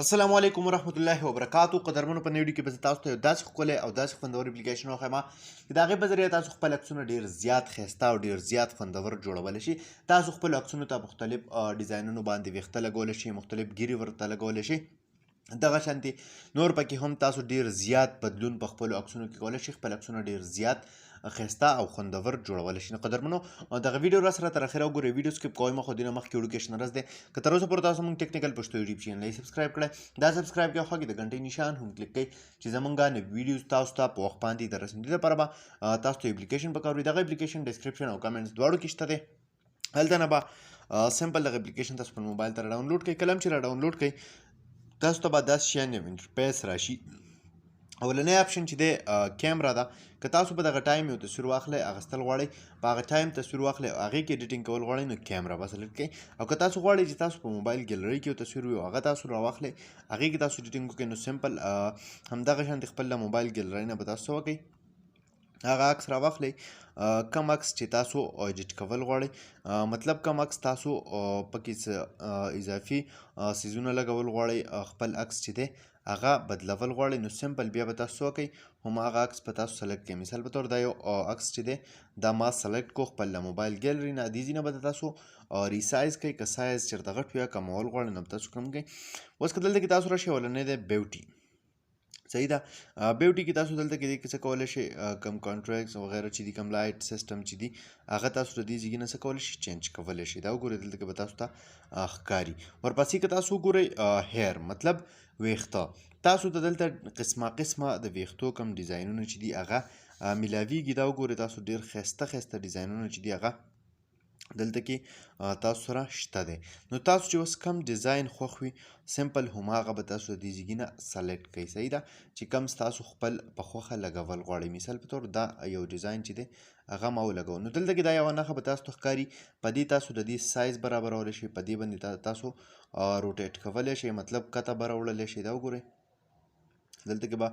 السلام علیکم ورحمت الله وبرکاتو. قدرمنو په نیوډي کې به تاسو ته یو داسې ښکلی او داسې خوندور اپلیکیشن وښیم چې د هغې په ذریعه تاسو خپل عکسونه ډېر زیات ښایسته او ډېر زیات خوندور جوړولی شي. تاسو خپلو عکسونو ته مختلف ډیزاینونو باندې ویښته لګولی شئ، مختلف ګیرې ورته لګولی شئ. دغه شانتې نور پکې هم تاسو ډېر زیات بدلون په خپلو عکسونو کې کولی شئ، خپل عکسونه ډېر زیات ښایسته او خوندور جوړولی شي. نو قدرمنو دغه ویډیو راسره تر اخره وګورئ. ویډیو سکیپ کوئ مه، خو دې نه مخکې ایډوکیشن رس دی. که تر اوسه پورې تاسو مونږ ټیکنیکل پښتو یوټیوب چینل یې سبسکرایب کړی، دا سبسکرایب کړئ، خوا کې د غنټۍ نشان هم کلیک کړئ چې زمونږ نوي ویډیوز تاسو ته په وخت باندې د رسېدو لپاره به تاسو ته اپلیکیشن پکار وي. دغه اپلیکیشن ډسکرپشن او کمنټس دواړو کې شته دی. هلته نه به سمپل دغه اپلیکیشن تاسو خپل موبایل ته را ډاونلوډ کړئ. کله هم چې را ډاونلوډ کړئ تاسو ته به داسې شیان یو انټرفیس راشي. اولنی اپشن چې دی کیمرا ده. که تاسو په دغه ټایم یو تصویر واخلئ، اخیستل غواړئ، په هغه ټایم تصویر واخلئ او هغې کې ایډیټینګ کول غواړئ، نو کیمرا به سلیکټ کړئ. او که تاسو غواړئ چې تاسو په موبایل ګیلرۍ کې یو تصویر وي او هغه تاسو راواخلئ، هغې کې تاسو ایډیټینګ وکړئ، نو سمپل همدغه شانتې خپل له موبایل ګیلرۍ نه به تاسو څه وکړئ، هغه عکس راواخلئ. کم عکس چې تاسو ایډیټ کول غواړئ، مطلب کم عکس تاسو پکې څه اضافي څیزونه لګول غواړئ، خپل عکس چې دی هغه بدلول غواړئ، نو سمپل بیا به تاسو څه وکړئ، هماغه عکس به تاسو سلیکټ کړئ. مثال په طور دا یو عکس چې دی دا ما سلیکټ کو، خپل له موبایل ګیلري نه دې ځینه به تاسو ریسایز کړئ. که سایز چېرته غټ وي یا کمول غواړئ نو تاسو کم کړئ. اوس که دلته کې تاسو راشئ، اولنی دی بیوټي، صحیح ده. بیوټي کې تاسو دلته کې څه کولی شئ، کم کانټریکټس وغیره چې دي، کم لایټ سیسټم چې دي، هغه تاسو د دې ځایونه څه کولی شئ، چینج کولی شئ. دا وګورئ دلته کې به تاسو ته ښکاري. ورپسې که تاسو وګورئ هیر مطلب ویښته، تاسو ته دلته قسمه قسمه د ویښتو کم ډیزاینونه چې دي هغه میلاویږي. دا وګورئ تاسو ډېر ښایسته ښایسته ډیزاینونه چې دي هغه دلته کې تاسو سره شته دی. نو تاسو چې اوس کم ډیزاین خوښ وي، سمپل هماغه به تاسو د دې ځایږي نه سلیکټ کړئ. صحیح ده چې کم ستاسو خپل په خوښه لګول غواړئ. مثال په طور دا یو ډیزاین چې دی هغه ما ولګو، نو دلته کې دا یوه نښه به تاسو ته ښکاري، په دې تاسو د دې سایز برابرولی شئ، په دې باندې تاسو روټیټ کولی شئ، مطلب کته به راوړلی شئ. دا وګورئ دلته کې به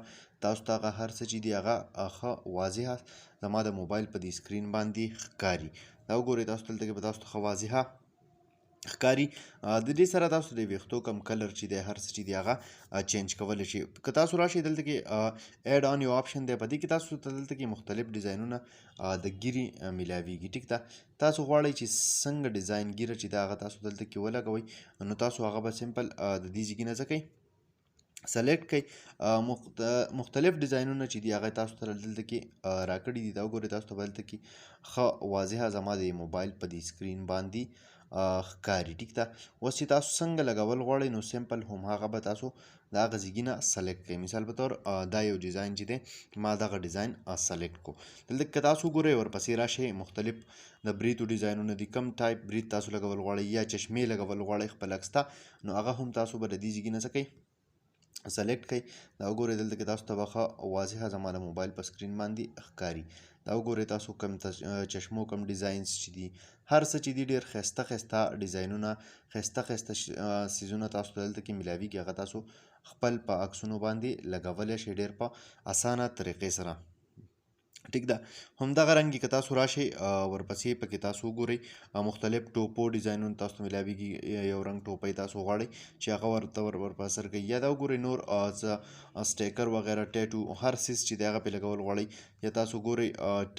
تاسو ته هغه هر څه چې دي هغه ښه واضحه زما د موبایل په دې سکرین باندې ښکاري. دا وګورئ تاسو دلته کې به تاسو ته ښه واضحه ښکاري. د دې سره تاسو د ویښتو کم کلر چې دی هر څه چې دی هغه چینج کولی شئ. که تاسو راشئ دلته کې ایډ آن یو آپشن دی، په دې کې تاسو ته دلته کې مختلف ډیزاینونه د ګیرې میلاویږي. ټیک ده، تاسو غواړئ چې څنګه ډیزاین ګیره چې ده هغه تاسو دلته کې ولګوئ، نو تاسو هغه به سمپل د دې ځایږي نه څه کوئ، سلیکټ کړئ. مختلف ډیزاینونه چې دي هغه تاسو ته دلته کې راکړي دي. دا وګورئ تاسو ته به دلته کې ښه واضحه زما د موبایل په دې سکرین باندې ښکاري. ټیک ده، اوس چې تاسو څنګه لګول غواړئ نو سمپل هماغه به تاسو د هغه ځایږي نه سلیکټ کړئ. مثال په طور دا یو ډیزاین چې دی ما دغه ډیزاین سلیکټ کو. دلته که تاسو وګورئ ورپسې راشئ، مختلف د بریتو ډیزاینونه دي، کم ټایپ بریت تاسو لګول غواړئ یا چشمې لګول غواړئ خپل عکس ته، نو هغه هم تاسو به د دې ځایږي نه څه کوئ، سلیکټ کړئ. دا وګورئ دلته کې تاسو ته به ښه واضحه زما د موبایل په سکرین باندې ښکاري. دا وګورئ تاسو کم چشمو کم ډیزاینز چې دي هر څه چې دي ډېر ښایسته ښایسته ډیزاینونه، ښایسته ښایسته څیزونه تاسو ته دلته کې میلاویږي، هغه تاسو خپل په عکسونو باندې لګولی شئ ډېر په اسانه طریقې سره. ټیک ده، همدغه رنګ که تاسو راشئ ورپسې پکې تاسو وګورئ مختلف ټوپو ډیزاینونه تاسو ته میلاویږي. یو رنګ ټوپۍ تاسو غواړئ چې هغه ورته ورپه اثر کوي، یا دا وګورئ نور سټیکر وغیره ټیټو هر څیز چې دی هغه پرې لګول غواړئ، یا تاسو ګورئ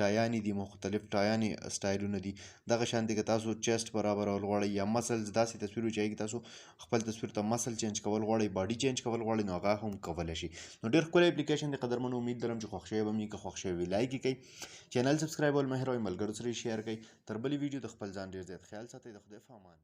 ټایانې دي، مختلف ټایانې سټایلونه دي. دغه شانتې که تاسو چیسټ برابرول غواړئ یا مسلز داسې تصویر چې هغې کې تاسو خپل تصویر ته مسل چینج کول غواړئ، باډي چینج کول غواړئ، نو هغه هم کولی شئ. نو ډېر ښکلی اپلیکیشن دی قدرمنو. امید لرم چې خوښ شوی به مې، که خوښ شوی وي لایک یې کړئ، چینل سبسکرایبول مه هېروئ، ملګرو سره یې شیر کړئ. تر بلې ویډیو د خپل ځان ډېر زیات خیال ساتئ. د خدای په امان.